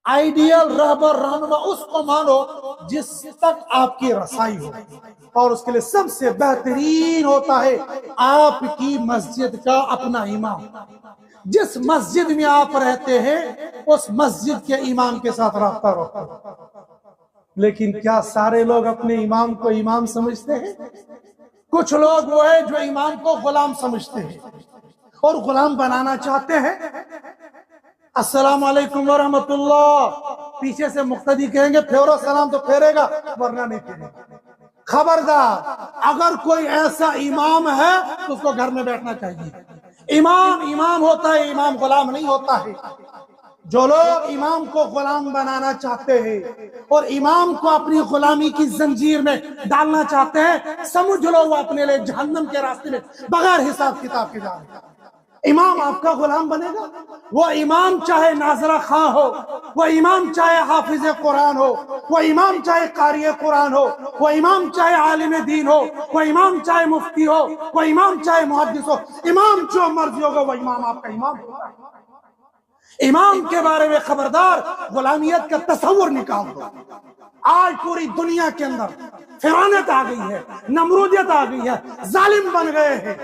Ideal رہبر رہنما اس کو مانو جس تک آپ کی رسائی ہو، اور اس کے لیے سب سے بہترین ہوتا ہے آپ کی مسجد کا اپنا امام۔ جس مسجد میں آپ رہتے ہیں اس مسجد کے امام کے ساتھ رابطہ رکھو۔ لیکن کیا سارے لوگ اپنے امام کو امام سمجھتے ہیں؟ کچھ لوگ وہ ہیں جو امام کو غلام سمجھتے ہیں اور غلام بنانا چاہتے ہیں۔ السلام علیکم ورحمت اللہ، پیچھے سے مقتدی کہیں گے پھیرو سلام تو پھیرے گا، ورنہ نہیں پھیرے گا۔ خبردار، اگر کوئی ایسا امام ہے تو اس کو گھر میں بیٹھنا چاہیے۔ امام امام ہوتا ہے، امام غلام نہیں ہوتا ہے۔ جو لوگ امام کو غلام بنانا چاہتے ہیں اور امام کو اپنی غلامی کی زنجیر میں ڈالنا چاہتے ہیں، سمجھ لو وہ اپنے لئے جہنم کے راستے میں بغیر حساب کتاب کے جا رہے ہیں۔ امام آپ کا غلام بنے گا؟ وہ امام چاہے ناظرہ خاں ہو، وہ امام چاہے حافظ قرآن ہو، وہ امام چاہے قاری قرآن ہو، وہ امام چاہے عالم دین ہو، وہ امام چاہے مفتی ہو، وہ امام چاہے محدث ہو، امام جو مرضی ہوگا وہ امام آپ کا امام ہوگا۔ امام کے بارے میں خبردار، غلامیت کا تصور نکال دو۔ آج پوری دنیا کے اندر فرعونیت آ گئی ہے، نمرودیت آ گئی ہے، ظالم بن گئے ہیں،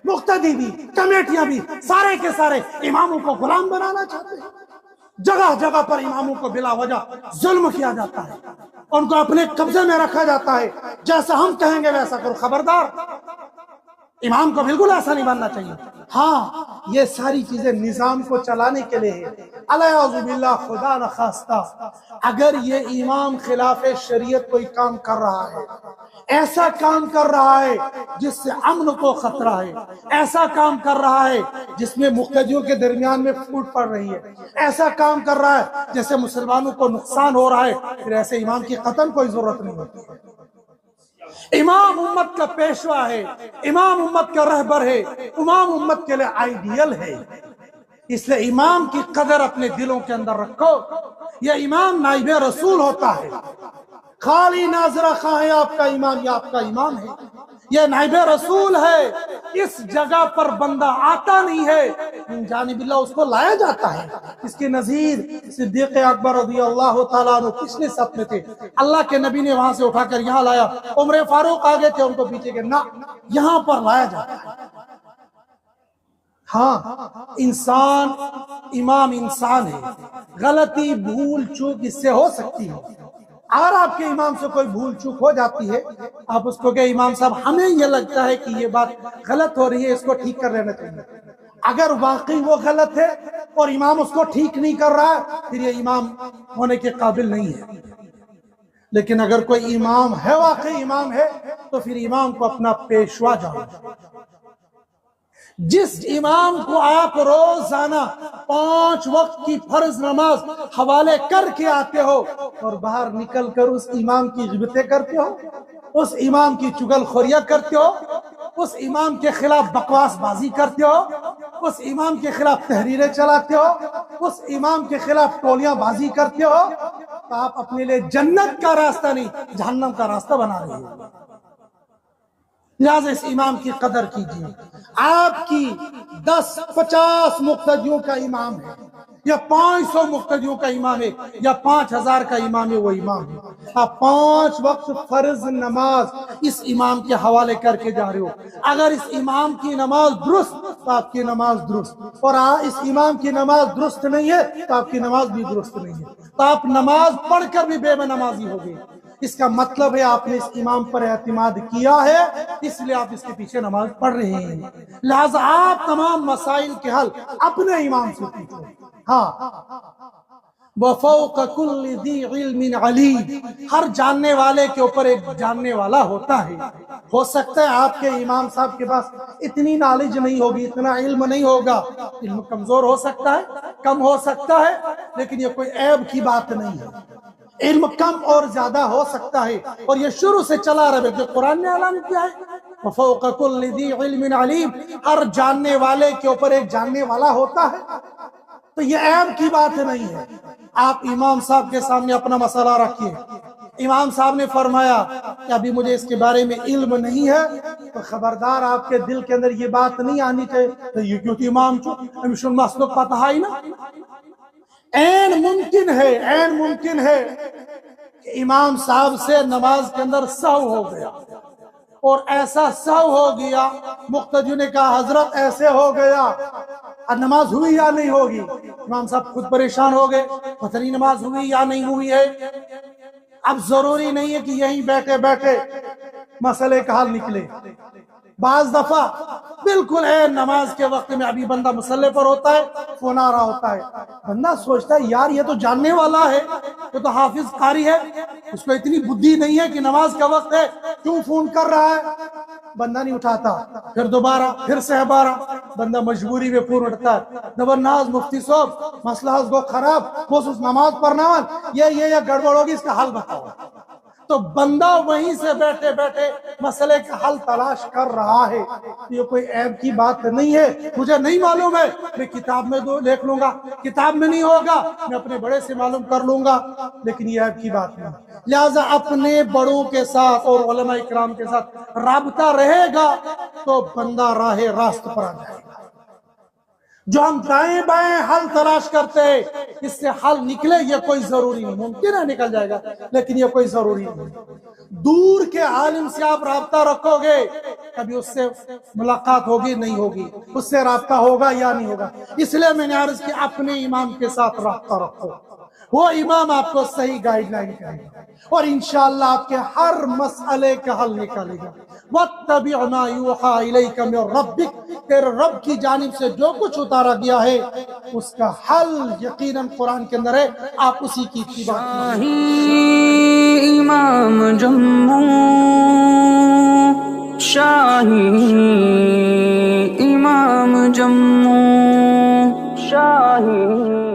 مقتدی بھی، کمیٹیاں بھی، سارے کے سارے اماموں کو غلام بنانا چاہتے ہیں۔ جگہ جگہ پر اماموں کو بلا وجہ ظلم کیا جاتا ہے، ان کو اپنے قبضے میں رکھا جاتا ہے، جیسا ہم کہیں گے ویسا کرو۔ خبردار، امام کو بالکل ایسا نہیں بننا چاہیے۔ ہاں، یہ ساری چیزیں نظام کو چلانے کے لیے ہے۔ الیاذ باللہ، خدا نخواستہ اگر یہ امام خلاف شریعت کوئی کام کر رہا ہے، ایسا کام کر رہا ہے جس سے امن کو خطرہ ہے، ایسا کام کر رہا ہے جس میں مقتدیوں کے درمیان میں پھوٹ پڑ رہی ہے، ایسا کام کر رہا ہے جیسے مسلمانوں کو نقصان ہو رہا ہے، پھر ایسے امام کی قتل کوئی ضرورت نہیں ہوتی ہے۔ امام امت کا پیشوا ہے، امام امت کا رہبر ہے، امام امت کے لیے آئیڈیل ہے۔ اس لیے امام کی قدر اپنے دلوں کے اندر رکھو۔ یہ امام نائب رسول ہوتا ہے، خالی ناظرہ خواہ ہے آپ کا امام، یہ آپ کا امام ہے، یہ نائب رسول ہے۔ اس جگہ پر بندہ آتا نہیں ہے، من جانب اللہ اس کو لایا جاتا ہے۔ اس کی نظیر صدیق اکبر رضی اللہ تعالیٰ عنہ پچھلے صف میں تھے، اللہ کے نبی نے وہاں سے اٹھا کر یہاں لایا۔ عمر فاروق آگے تھے، ان کو پیچھے کے نہ، یہاں پر لایا جاتا ہے۔ ہاں، انسان، امام انسان ہے، غلطی بھول چوک اس سے ہو سکتی ہے۔ اگر آپ کے امام سے کوئی بھول چوک ہو جاتی ہے، آپ اس کو کہ امام صاحب ہمیں یہ لگتا ہے کہ یہ بات غلط ہو رہی ہے، اس کو ٹھیک کر لینا چاہیے۔ اگر واقعی وہ غلط ہے اور امام اس کو ٹھیک نہیں کر رہا ہے، پھر یہ امام ہونے کے قابل نہیں ہے۔ لیکن اگر کوئی امام ہے، واقعی امام ہے، تو پھر امام کو اپنا پیشوا جانو۔ جس امام کو آپ روزانہ 5 وقت کی فرض نماز حوالے کر کے آتے ہو اور باہر نکل کر اس امام کی غیبتیں کرتے ہو، اس امام کی چغل خوریاں کرتے ہو، اس امام کے خلاف بکواس بازی کرتے ہو، اس امام کے خلاف تحریریں چلاتے ہو، اس امام کے خلاف ٹولیاں بازی کرتے ہو، تو آپ اپنے لیے جنت کا راستہ نہیں، جہنم کا راستہ بنا رہے ہو۔ لہذا اس امام کی قدر کیجیے۔ آپ کی 10-50 مقتدیوں کا امام ہے، یا 500 مقتدیوں کا امام ہے، یا 5000 کا امام ہے، وہ امام ہے۔ آپ 5 وقت فرض نماز اس امام کے حوالے کر کے جا رہے ہو۔ اگر اس امام کی نماز درست تو آپ کی نماز درست، اور اس امام کی نماز درست نہیں ہے تو آپ کی نماز بھی درست نہیں ہے، تو آپ نماز پڑھ کر بھی بے نمازی ہو گئے۔ اس کا مطلب ہے آپ نے اس امام پر اعتماد کیا ہے، اس لیے آپ اس کے پیچھے نماز پڑھ رہے ہیں۔ لہذا آپ تمام مسائل کے حل اپنے امام سے پوچھو۔ ہاں، وَفَوْقَ كُلِّ ذِي عِلْمٍ عَلِيمٍ، ہر جاننے والے کے اوپر ایک جاننے والا ہوتا ہے۔ ہو سکتا ہے آپ کے امام صاحب کے پاس اتنی نالج نہیں ہوگی، اتنا علم نہیں ہوگا، علم کمزور ہو سکتا ہے، کم ہو سکتا ہے، لیکن یہ کوئی عیب کی بات نہیں ہے۔ علم کم اور زیادہ ہو سکتا ہے، اور یہ شروع سے چلا رہے جو قرآن نے اعلان کیا ہے، وَفَوْقَ كُلِّ ذِي عِلْمٍ عَلِيمٍ، ہر جاننے والے کے اوپر ایک جاننے والا ہوتا ہے، تو یہ عیب کی بات نہیں ہے۔ آپ امام صاحب کے سامنے اپنا مسئلہ رکھیے، امام صاحب نے فرمایا کہ ابھی مجھے اس کے بارے میں علم نہیں ہے، تو خبردار آپ کے دل کے اندر یہ بات نہیں آنی چاہیے تو یہ کیوں امام چو امشن مسلک پتہ ہی نا، عین ممکن ہے کہ امام صاحب سے نماز کے اندر سہو ہو گیا، اور ایسا سہو ہو گیا، مقتدیوں نے کہا حضرت ایسے ہو گیا، اب نماز ہوئی یا نہیں ہوگی؟ امام صاحب خود پریشان ہو گئے، پتہ نہیں نماز ہوئی یا نہیں ہوئی ہے۔ اب ضروری نہیں ہے کہ یہیں بیٹھے بیٹھے مسئلے کا حل نکلے، بعض دفعہ بالکل نماز کے وقت میں ابھی بندہ مصلی پر ہوتا ہے، فون آ رہا ہوتا ہے، بندہ سوچتا ہے یار یہ تو جاننے والا ہے، یہ تو حافظ قاری ہے، اس کو اتنی بدھی نہیں ہے کہ نماز کا وقت ہے کیوں فون کر رہا ہے، بندہ نہیں اٹھاتا، پھر دوبارہ پھر سے بارہ، بندہ مجبوری میں فون اٹھتا ہے، ناز مفتی صاحب مسئلہ گو خراب، بس اس نماز پڑھنا یہ گڑبڑ ہوگی، اس کا حل بتاؤ۔ تو بندہ وہیں سے بیٹھے بیٹھے مسئلے کا حل تلاش کر رہا ہے، یہ کوئی عیب کی بات نہیں ہے، مجھے نہیں معلوم ہے میں کتاب میں دیکھ لوں گا، کتاب میں نہیں ہوگا میں اپنے بڑے سے معلوم کر لوں گا، لیکن یہ عیب کی بات نہیں۔ لہٰذا اپنے بڑوں کے ساتھ اور علماء اکرام کے ساتھ رابطہ رہے گا تو بندہ راہ راست پر آ جائے گا۔ جو ہم دائیں بائیں حل تلاش کرتے ہیں اس سے حل نکلے یہ کوئی ضروری نہیں، ممکن ہے نکل جائے گا لیکن یہ کوئی ضروری نہیں۔ دور کے عالم سے آپ رابطہ رکھو گے، کبھی اس سے ملاقات ہوگی نہیں ہوگی، اس سے رابطہ ہوگا یا نہیں ہوگا، اس لیے میں نے عرض کی اپنے امام کے ساتھ رابطہ رکھو، وہ امام آپ کو صحیح گائیڈ لائن کرے گا اور انشاءاللہ آپ کے ہر مسئلے کا حل نکالے گا۔ وَاتَّبِعْ مَا يُوحَىٰ إِلَيْكَ مِن رَبِّكَ، تیرے رب کی جانب سے جو کچھ اتارا گیا ہے اس کا حل یقیناً قرآن کے اندر ہے، آپ اسی کی اتباع شاہی امام جموں، شاہی امام جموں، شاہی